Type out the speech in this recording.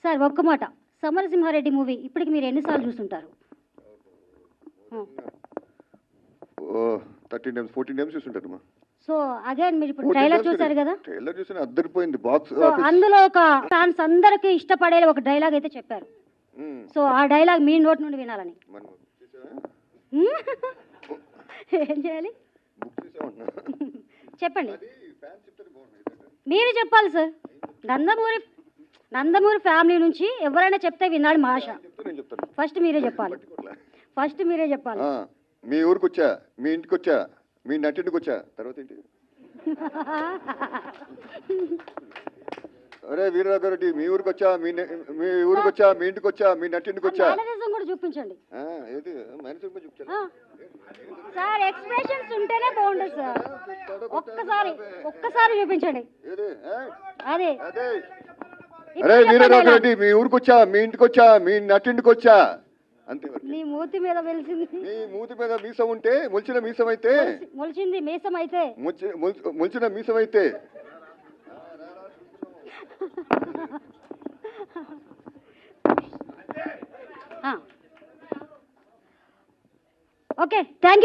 Sir ఒక్క మాట, Samarasimha Reddy movie ఇప్పటికి మీరు ఎన్నిసార్లు చూస్తుంటారు? 13 టైమ్స్ 14 టైమ్స్ చూస్తుంటాను. సో అగైన్ మీరు ఇప్పుడు ట్రైలర్ చూసారు కదా? ట్రైలర్ చూసిన అద్దరిపోయింది బాక్స్. అందులో ఒక ఫ్యాన్స్ అందరికి ఇష్టపడే ఒక డైలాగ్ అయితే చెప్పారు. సో ఆ డైలాగ్ మీ నోటి నుండి వినాలని. ఏం చేయాలి చెప్పండి, మీరు చెప్పాలి సార్. నందమూరి ఫ్యామిలీ నుంచి ఎవరైనా చెప్తే వినాలి మా ఆశ. ఫస్ట్ మీరే చెప్పాలి. మీ ఊరికి వచ్చా, మీ ఇంటికి వచ్చా, మీ నటింటికి వచ్చా, తర్వాత ఏంటి? అరే వీరరాఘవరెడ్డి, మీ ఊరికి వచ్చా, మీ ఊరికి వచ్చా, మీ ఇంటికి వచ్చా, మీ నటింటికి వచ్చా. కూడా చూపించండి. ఏది మేనేజర్ చూపించాలి సార్, ఎక్స్ప్రెషన్స్ ఉంటేనే బాగుంటుంది సార్. ఒక్కసారి చూపించండి. అదే అరే వీరరాఘవరెడ్డి, మీ ఊరికి వచ్చా, మీ ఇంటికి వచ్చా, మీ నటింటికి వచ్చా, అంతే. నీ మూతి మీద వెలిసింది. నీ మూతి మీద మీసం ఉంటే మొలిచిన మీసం అయితే, మొలిచింది మీసం అయితే, మొలిచిన మీసం అయితే. Okay, thank you.